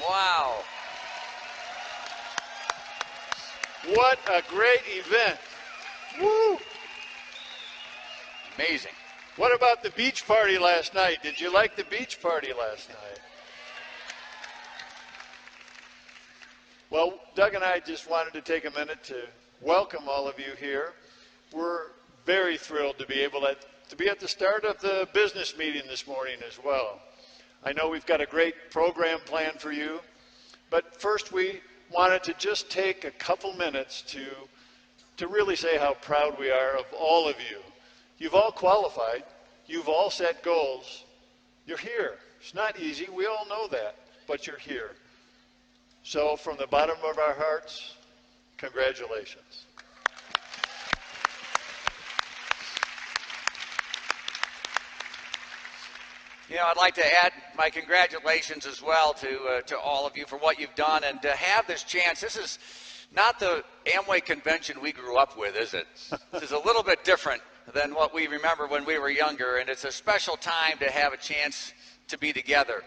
Wow. What a great event. Woo! Amazing. What about the beach party last night? Did you like the beach party last night? Well, Doug and I just wanted to take a minute to welcome all of you here. We're very thrilled to be able to be at the start of the business meeting this morning as well. I know we've got a great program planned for you, but first we wanted to just take a couple minutes to really say how proud we are of all of you. You've all qualified. You've all set goals. You're here. It's not easy. We all know that, but you're here. So from the bottom of our hearts, congratulations. You know, I'd like to add my congratulations as well to all of you for what you've done, and to have this chance. This is not the Amway convention we grew up with, is it? This is a little bit different than what we remember when we were younger, and it's a special time to have a chance to be together.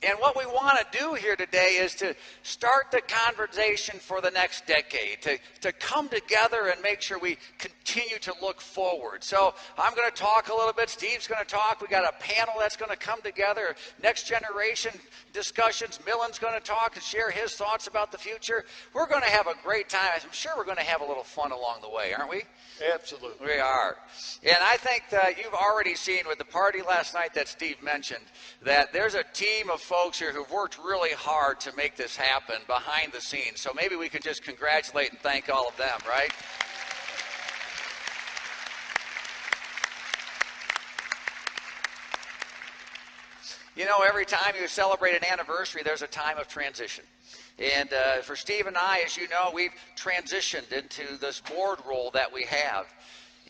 And what we want to do here today is to start the conversation for the next decade, to come together and make sure we continue to look forward. So I'm going to talk a little bit. Steve's going to talk. We got a panel that's going to come together, next generation discussions. Millen's going to talk and share his thoughts about the future. We're going to have a great time. I'm sure we're going to have a little fun along the way, aren't we? Absolutely. We are. And I think that you've already seen with the party last night that Steve mentioned that there's a team of folks here who've worked really hard to make this happen behind the scenes. So maybe we can just congratulate and thank all of them, right? You know, every time you celebrate an anniversary, there's a time of transition. And for Steve and I, as you know, we've transitioned into this board role that we have.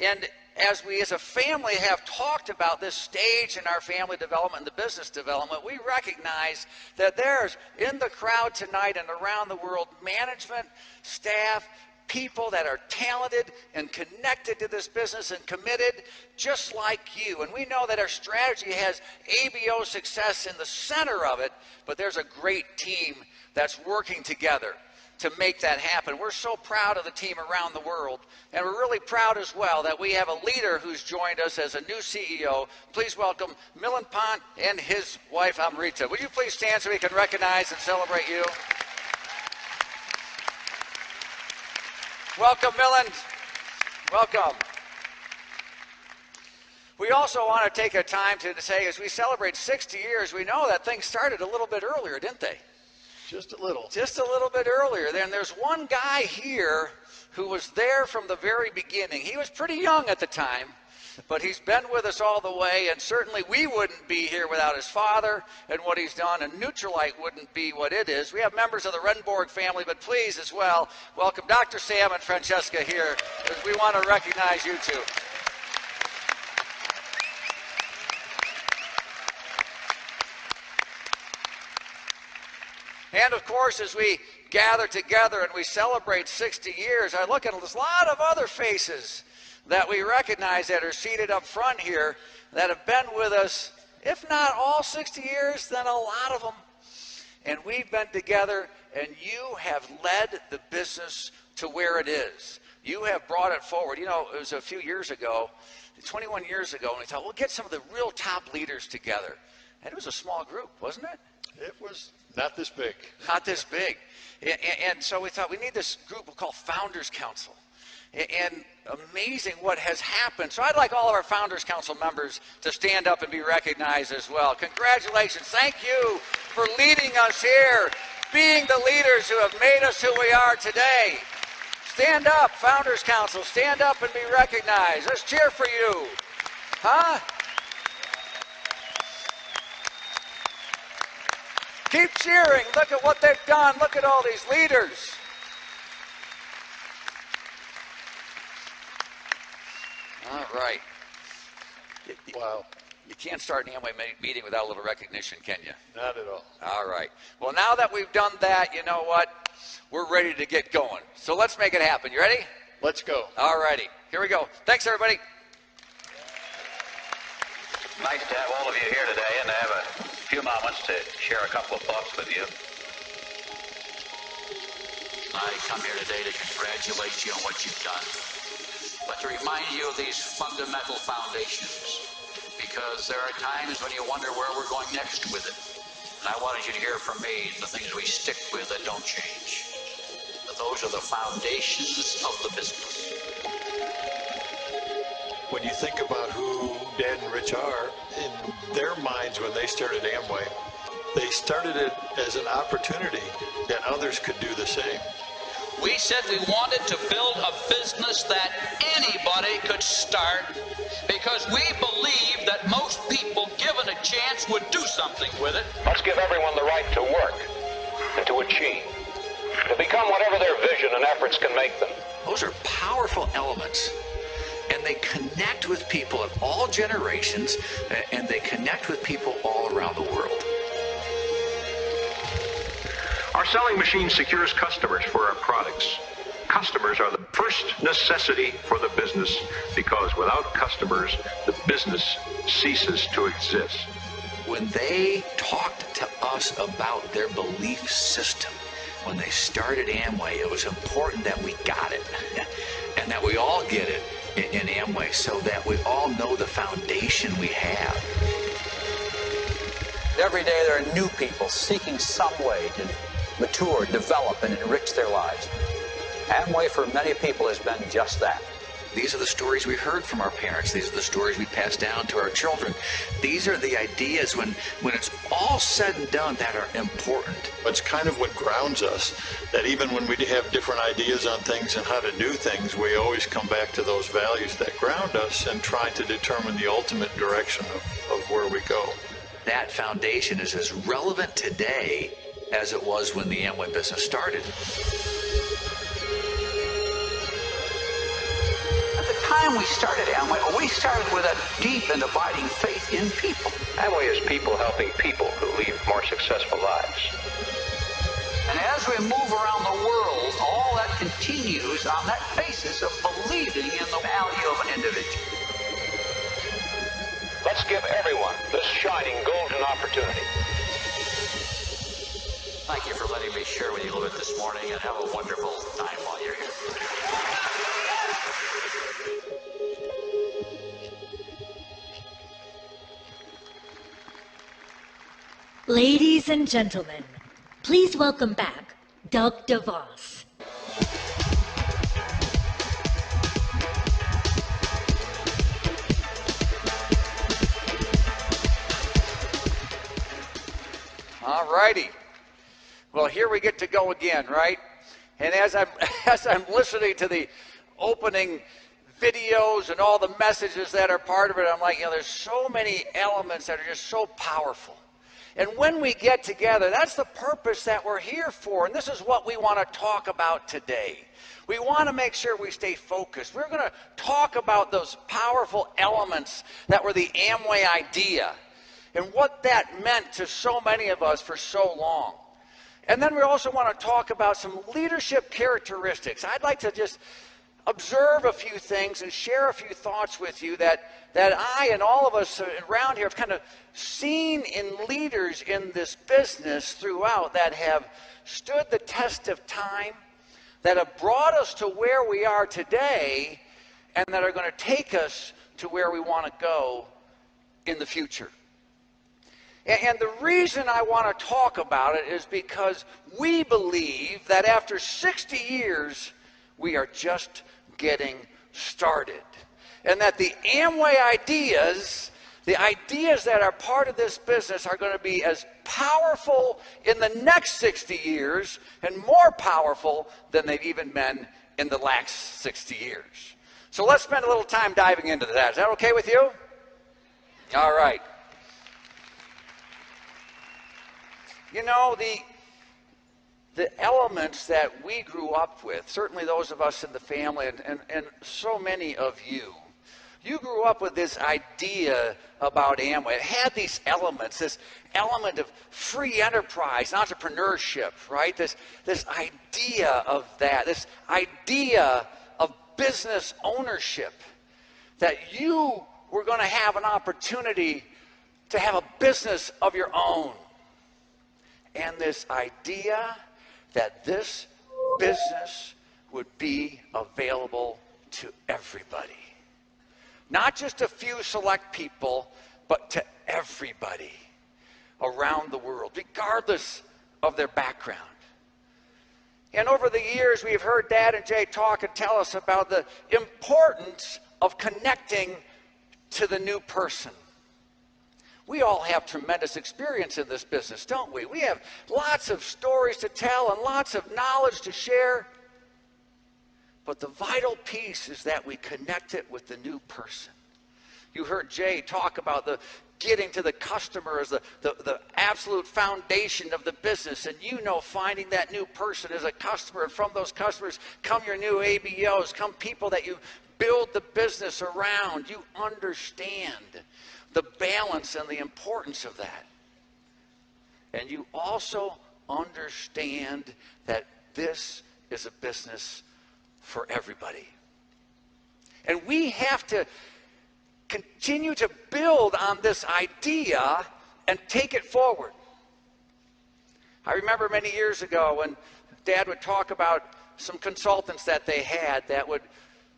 And as we as a family have talked about this stage in our family development and the business development, we recognize that there's in the crowd tonight and around the world management, staff, people that are talented and connected to this business and committed just like you. And we know that our strategy has ABO success in the center of it, but there's a great team that's working together to make that happen. We're so proud of the team around the world, and we're really proud as well that we have a leader who's joined us as a new CEO. Please welcome Millen Pont and his wife Amrita. Would you please stand so we can recognize and celebrate you? Welcome, Millen. Welcome. We also want to take a time to say, as we celebrate 60 years, we know that things started a little bit earlier, didn't they? Just a little. Just a little bit earlier. Then there's one guy here who was there from the very beginning. He was pretty young at the time, but he's been with us all the way, and certainly we wouldn't be here without his father and what he's done, and Nutrilite wouldn't be what it is. We have members of the Renborg family, but please as well, welcome Dr. Sam and Francesca here, because we want to recognize you two. And of course, as we gather together and we celebrate 60 years, I look at a lot of other faces that we recognize that are seated up front here that have been with us, if not all 60 years, then a lot of them. And we've been together, and you have led the business to where it is. You have brought it forward. You know, it was a few years ago, 21 years ago, and we thought, we'll get some of the real top leaders together. And it was a small group, wasn't it? It was not this big. Not this big. And so we thought we need this group called Founders Council. And amazing what has happened. So I'd like all of our Founders Council members to stand up and be recognized as well. Congratulations. Thank you for leading us here, being the leaders who have made us who we are today. Stand up, Founders Council. Stand up and be recognized. Let's cheer for you. Huh? Keep cheering. Look at what they've done. Look at all these leaders. All right. Wow. You can't start an Amway meeting without a little recognition, can you? Not at all. All right. Well, now that we've done that, you know what? We're ready to get going. So let's make it happen. You ready? Let's go. All righty. Here we go. Thanks, everybody. Nice to have all of you here today and to have a few moments to share a couple of thoughts with you. I come here today to congratulate you on what you've done, but to remind you of these fundamental foundations, because there are times when you wonder where we're going next with it. And I wanted you to hear from me the things we stick with that don't change. But those are the foundations of the business. When you think about who Dad and Rich are, in their minds when they started Amway, they started it as an opportunity that others could do the same. We said we wanted to build a business that anybody could start because we believe that most people given a chance would do something with it. Let's give everyone the right to work and to achieve, to become whatever their vision and efforts can make them. Those are powerful elements, and they connect with people of all generations, and they connect with people all around the world. Our selling machine secures customers for our products. Customers are the first necessity for the business because without customers, the business ceases to exist. When they talked to us about their belief system, when they started Amway, it was important that we got it and that we all get it in Amway so that we all know the foundation we have. Every day there are new people seeking some way to mature, develop, and enrich their lives. Amway for many people has been just that. These are the stories we heard from our parents. These are the stories we pass down to our children. These are the ideas when it's all said and done that are important. It's kind of what grounds us, that even when we have different ideas on things and how to do things, we always come back to those values that ground us and try to determine the ultimate direction of where we go. That foundation is as relevant today as it was when the Amway business started. At the time we started Amway, we started with a deep and abiding faith in people. Amway is people helping people who lead more successful lives. And as we move around the world, all that continues on that basis of believing in the value of an individual. Let's give everyone this shining golden opportunity. Thank you for letting me share with you a little bit this morning, and have a wonderful time while you're here. Ladies and gentlemen, please welcome back Doug DeVos. All righty. Well, here we get to go again, right? And as I'm listening to the opening videos and all the messages that are part of it, I'm like, there's so many elements that are just so powerful. And when we get together, that's the purpose that we're here for. And this is what we want to talk about today. We want to make sure we stay focused. We're going to talk about those powerful elements that were the Amway idea and what that meant to so many of us for so long. And then we also want to talk about some leadership characteristics. I'd like to just observe a few things and share a few thoughts with you that I and all of us around here have kind of seen in leaders in this business throughout that have stood the test of time, that have brought us to where we are today, and that are going to take us to where we want to go in the future. And the reason I want to talk about it is because we believe that after 60 years, we are just getting started. And that the Amway ideas, the ideas that are part of this business, are going to be as powerful in the next 60 years and more powerful than they've even been in the last 60 years. So let's spend a little time diving into that. Is that okay with you? All right. You know, the elements that we grew up with, certainly those of us in the family and so many of you grew up with this idea about Amway. It had these elements, this element of free enterprise, entrepreneurship, right? This idea of that, this idea of business ownership, that you were going to have an opportunity to have a business of your own. And this idea that this business would be available to everybody. Not just a few select people, but to everybody around the world, regardless of their background. And over the years, we've heard Dad and Jay talk and tell us about the importance of connecting to the new person. We all have tremendous experience in this business, don't we? We have lots of stories to tell and lots of knowledge to share. But the vital piece is that we connect it with the new person. You heard Jay talk about the getting to the customer as the absolute foundation of the business. And you know, finding that new person as a customer, and from those customers come your new ABOs, come people that you build the business around. You understand the balance and the importance of that. And you also understand that this is a business for everybody. And we have to continue to build on this idea and take it forward. I remember many years ago when Dad would talk about some consultants that they had that would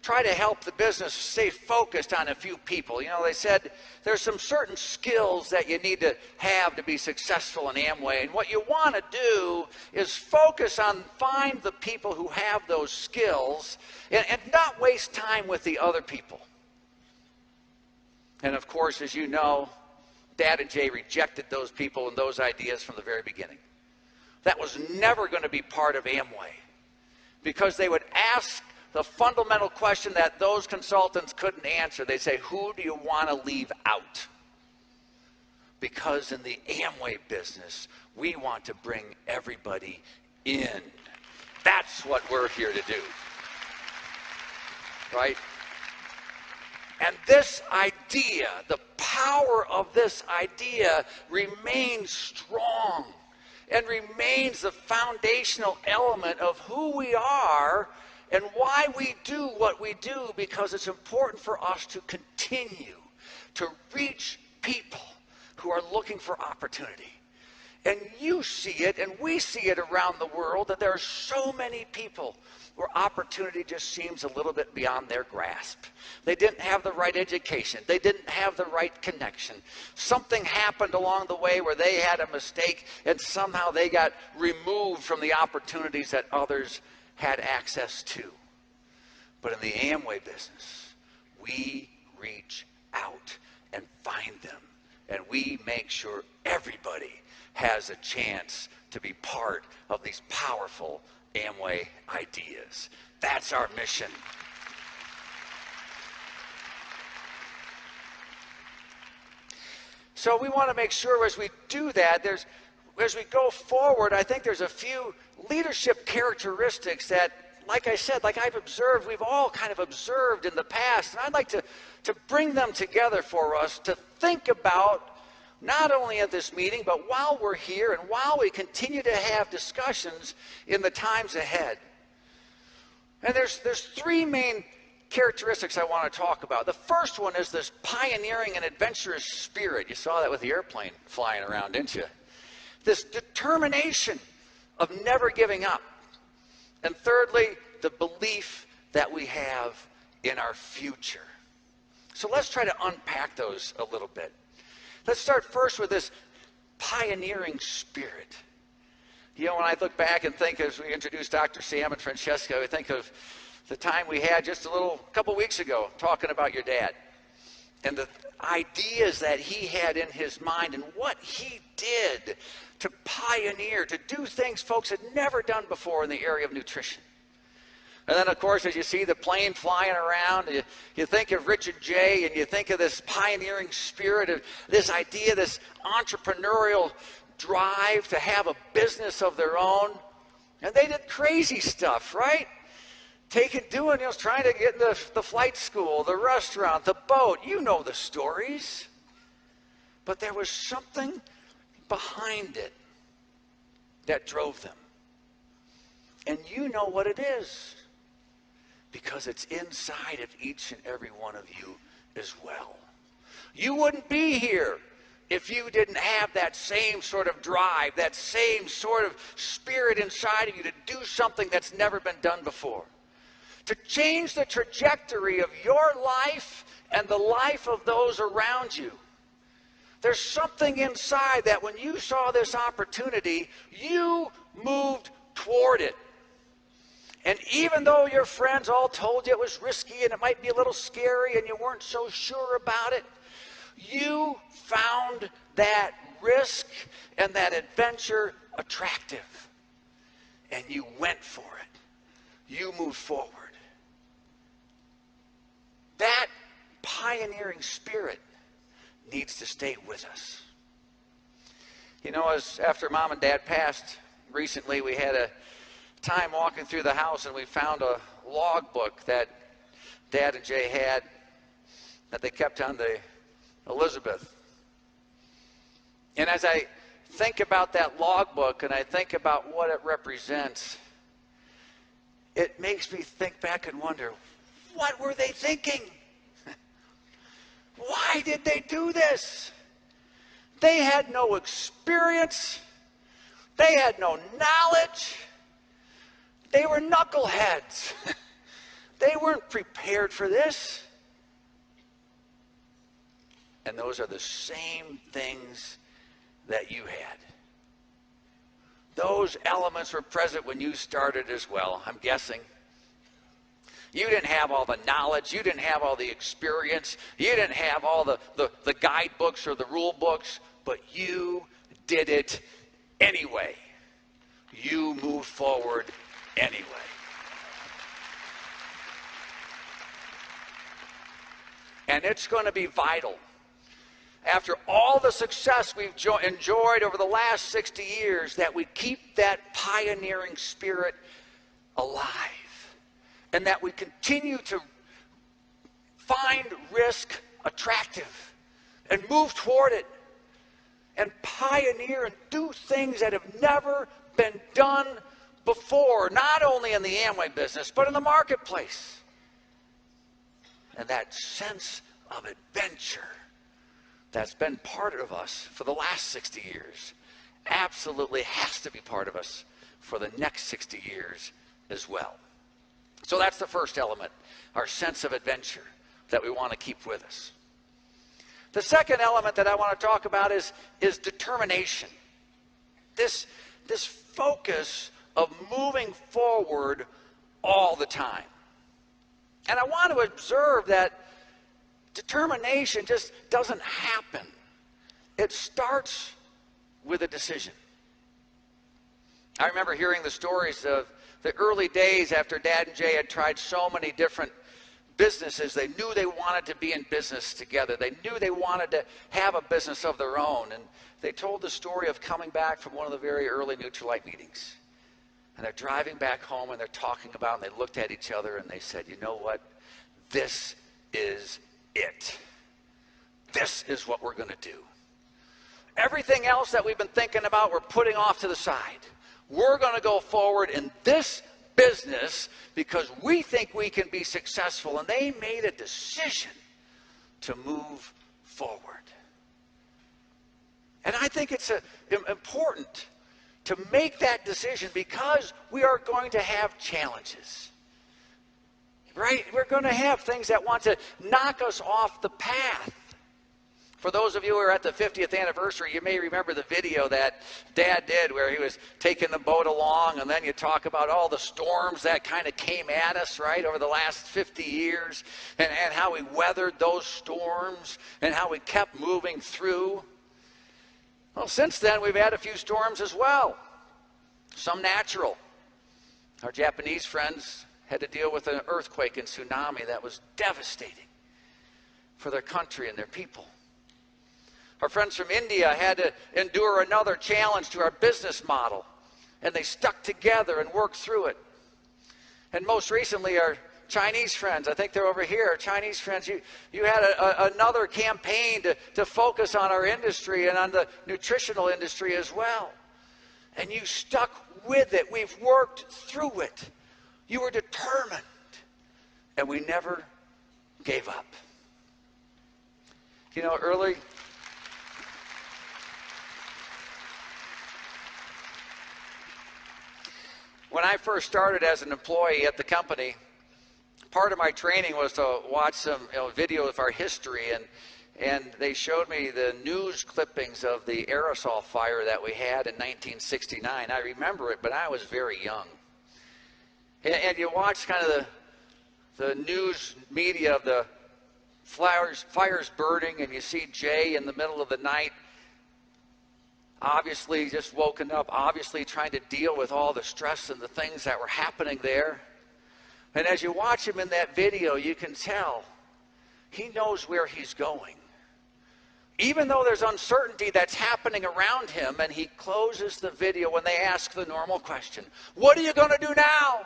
try to help the business stay focused on a few people. You know, they said there's some certain skills that you need to have to be successful in Amway, and what you want to do is focus on find the people who have those skills and not waste time with the other people. And of course, as you know, Dad and Jay rejected those people and those ideas from the very beginning. That was never going to be part of Amway, because they would ask the fundamental question that those consultants couldn't answer. They'd say, who do you want to leave out? Because in the Amway business, we want to bring everybody in. That's what we're here to do. Right? And this idea, the power of this idea remains strong and remains the foundational element of who we are and why we do what we do, because it's important for us to continue to reach people who are looking for opportunity. And you see it, and we see it around the world, that there are so many people where opportunity just seems a little bit beyond their grasp. They didn't have the right education. They didn't have the right connection. Something happened along the way where they had a mistake, and somehow they got removed from the opportunities that others had access to. But in the Amway business, we reach out and find them, and we make sure everybody has a chance to be part of these powerful Amway ideas. That's our mission. So we want to make sure as we do that, as we go forward, I think there's a few leadership characteristics that, like I said, like I've observed, we've all kind of observed in the past, and I'd like to bring them together for us to think about, not only at this meeting, but while we're here and while we continue to have discussions in the times ahead. And there's three main characteristics I want to talk about. The first one is this pioneering and adventurous spirit. You saw that with the airplane flying around, didn't you? This determination of never giving up. And thirdly, the belief that we have in our future. So let's try to unpack those a little bit. Let's start first with this pioneering spirit. You know, when I look back and think, as we introduced Dr. Sam and Francesca, I think of the time we had just a couple weeks ago talking about your dad and the ideas that he had in his mind and what he did to pioneer, to do things folks had never done before in the area of nutrition. And then, of course, as you see the plane flying around, you think of Richard J., and you think of this pioneering spirit, of this idea, this entrepreneurial drive to have a business of their own. And they did crazy stuff, right? Trying to get in the flight school, the restaurant, the boat. You know the stories. But there was something behind it that drove them. And you know what it is, because it's inside of each and every one of you as well. You wouldn't be here if you didn't have that same sort of drive, that same sort of spirit inside of you to do something that's never been done before. To change the trajectory of your life and the life of those around you. There's something inside that when you saw this opportunity, you moved toward it. And even though your friends all told you it was risky and it might be a little scary and you weren't so sure about it, you found that risk and that adventure attractive. And you went for it. You moved forward. That pioneering spirit needs to stay with us. You know, as after Mom and Dad passed recently, we had a time walking through the house and we found a logbook that Dad and Jay had that they kept on the Elizabeth. And as I think about that logbook and I think about what it represents, it makes me think back and wonder, what were they thinking? Why did they do this? They had no experience. They had no knowledge. They were knuckleheads. They weren't prepared for this. And those are the same things that you had. Those elements were present when you started as well, I'm guessing. You didn't have all the knowledge. You didn't have all the experience. You didn't have all the guidebooks or the rule books, but you did it anyway. You moved forward anyway. And it's going to be vital. After all the success we've enjoyed over the last 60 years, that we keep that pioneering spirit alive. And that we continue to find risk attractive and move toward it and pioneer and do things that have never been done before, not only in the Amway business, but in the marketplace. And that sense of adventure that's been part of us for the last 60 years absolutely has to be part of us for the next 60 years as well. So that's the first element, our sense of adventure that we want to keep with us. The second element that I want to talk about is determination. This focus of moving forward all the time. And I want to observe that determination just doesn't happen. It starts with a decision. I remember hearing the stories of the early days after Dad and Jay had tried so many different businesses. They knew they wanted to be in business together. They knew they wanted to have a business of their own. And they told the story of coming back from one of the very early Nutrilite meetings. And they're driving back home and they're talking about it, and they looked at each other and they said, you know what? This is it. This is what we're going to do. Everything else that we've been thinking about, we're putting off to the side. We're going to go forward in this business because we think we can be successful. And they made a decision to move forward. And I think it's important to make that decision because we are going to have challenges. Right? We're going to have things that want to knock us off the path. For those of you who are at the 50th anniversary, you may remember the video that Dad did where he was taking the boat along, and then you talk about all the storms that kind of came at us, right, over the last 50 years, and how we weathered those storms, and how we kept moving through. Well, since then, we've had a few storms as well, some natural. Our Japanese friends had to deal with an earthquake and tsunami that was devastating for their country and their people. Our friends from India had to endure another challenge to our business model, and they stuck together and worked through it. And most recently, our Chinese friends, I think they're over here, our Chinese friends, you had another campaign to focus on our industry and on the nutritional industry as well. And you stuck with it. We've worked through it. You were determined, and we never gave up. You know, When I first started as an employee at the company, part of my training was to watch some video of our history, and they showed me the news clippings of the aerosol fire that we had in 1969. I remember it, but I was very young. And you watch kind of the news media of the fires burning, and you see Jay in the middle of the night, obviously just woken up, obviously trying to deal with all the stress and the things that were happening there. And as you watch him in that video, you can tell he knows where he's going. Even though there's uncertainty that's happening around him, and he closes the video when they ask the normal question, "What are you going to do now?"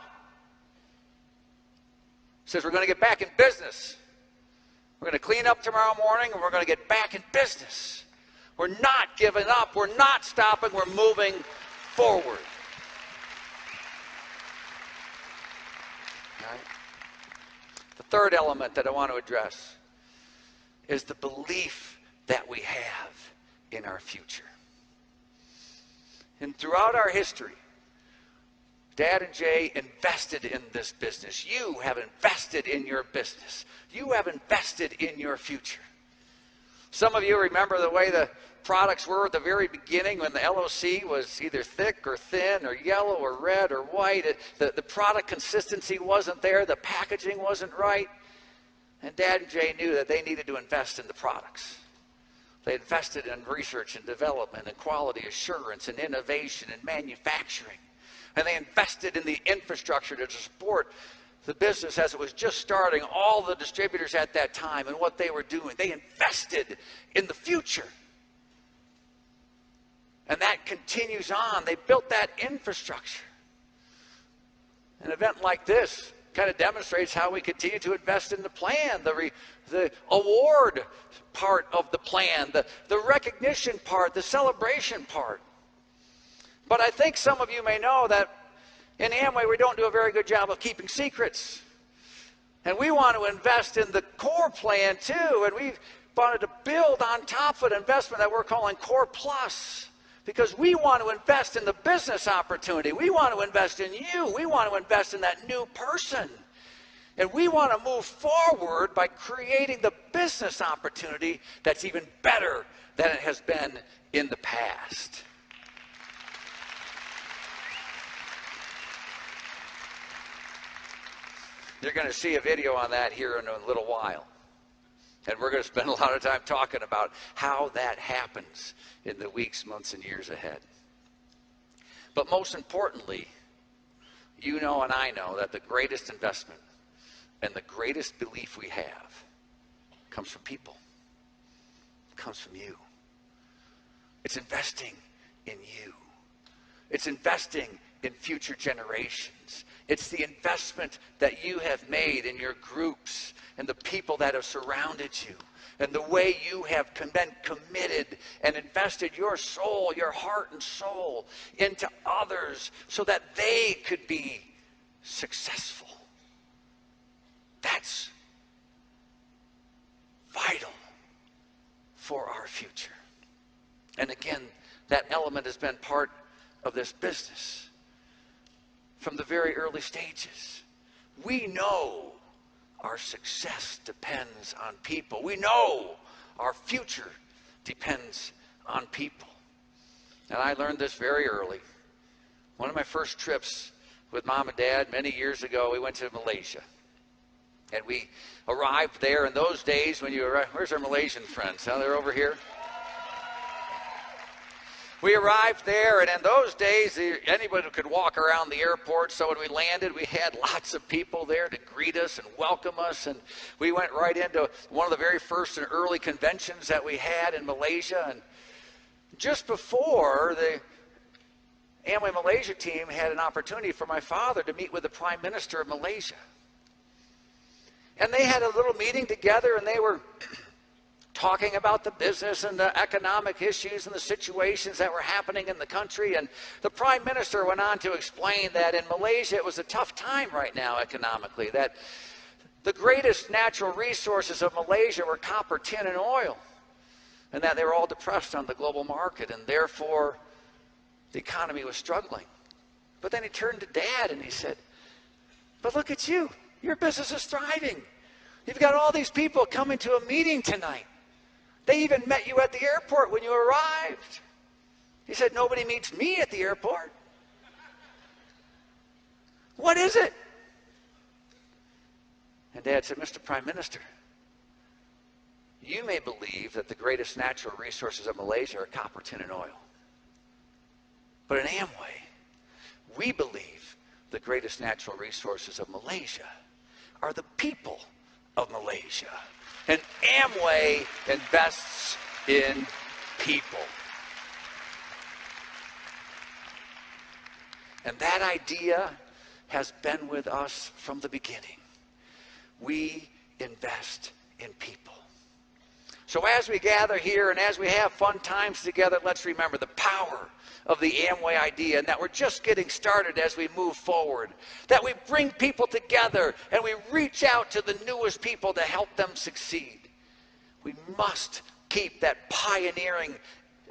He says, "We're going to get back in business. We're going to clean up tomorrow morning, and we're going to get back in business. We're not giving up. We're not stopping. We're moving forward." All right. The third element that I want to address is the belief that we have in our future. And throughout our history, Dad and Jay invested in this business. You have invested in your business. You have invested in your future. Some of you remember the way the products were at the very beginning when the LOC was either thick or thin or yellow or red or white. The product consistency wasn't there. The packaging wasn't right. And Dad and Jay knew that they needed to invest in the products. They invested in research and development and quality assurance and innovation and manufacturing. And they invested in the infrastructure to support the business as it was just starting, all the distributors at that time and what they were doing. They invested in the future. And that continues on. They built that infrastructure. An event like this kind of demonstrates how we continue to invest in the plan, the award part of the plan, the recognition part, the celebration part. But I think some of you may know that in Amway we don't do a very good job of keeping secrets. And we want to invest in the core plan too, and we wanted to build on top of an investment that we're calling Core Plus. Because we want to invest in the business opportunity. We want to invest in you. We want to invest in that new person. And we want to move forward by creating the business opportunity that's even better than it has been in the past. You're going to see a video on that here in a little while. And we're going to spend a lot of time talking about how that happens in the weeks, months, and years ahead. But most importantly, you know and I know that the greatest investment and the greatest belief we have comes from people. It comes from you. It's investing in you. It's investing in future generations. It's the investment that you have made in your groups and the people that have surrounded you, and the way you have been committed and invested your soul, your heart and soul into others so that they could be successful. That's vital for our future. And again, that element has been part of this business from the very early stages. We know our success depends on people. We know our future depends on people. And I learned this very early. One of my first trips with Mom and Dad many years ago, we went to Malaysia. And we arrived there in those days when you arrived. Where's our Malaysian friends? Huh? They're over here. We arrived there, and in those days, anybody could walk around the airport. So when we landed, we had lots of people there to greet us and welcome us. And we went right into one of the very first and early conventions that we had in Malaysia. And just before, the Amway Malaysia team had an opportunity for my father to meet with the Prime Minister of Malaysia. And they had a little meeting together, and they were talking about the business and the economic issues and the situations that were happening in the country. And the Prime Minister went on to explain that in Malaysia it was a tough time right now economically, that the greatest natural resources of Malaysia were copper, tin, and oil, and that they were all depressed on the global market, and therefore the economy was struggling. But then he turned to Dad and he said, but look at you. Your business is thriving. You've got all these people coming to a meeting tonight. They even met you at the airport when you arrived. He said, nobody meets me at the airport. What is it? And Dad said, Mr. Prime Minister, you may believe that the greatest natural resources of Malaysia are copper, tin, and oil. But in Amway, we believe the greatest natural resources of Malaysia are the people of Malaysia. And Amway invests in people. And that idea has been with us from the beginning. We invest in people. So as we gather here and as we have fun times together, let's remember the power of the Amway idea, and that we're just getting started as we move forward. That we bring people together and we reach out to the newest people to help them succeed. We must keep that pioneering,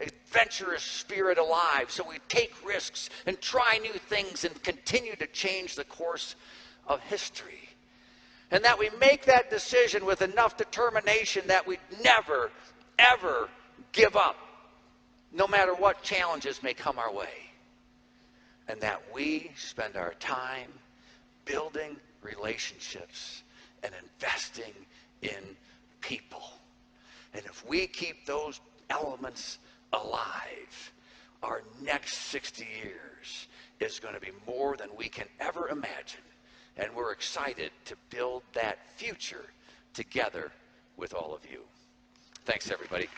adventurous spirit alive, so we take risks and try new things and continue to change the course of history. And that we make that decision with enough determination that we never, ever give up, no matter what challenges may come our way. And that we spend our time building relationships and investing in people. And if we keep those elements alive, our next 60 years is going to be more than we can ever imagine. And we're excited to build that future together with all of you. Thanks, everybody.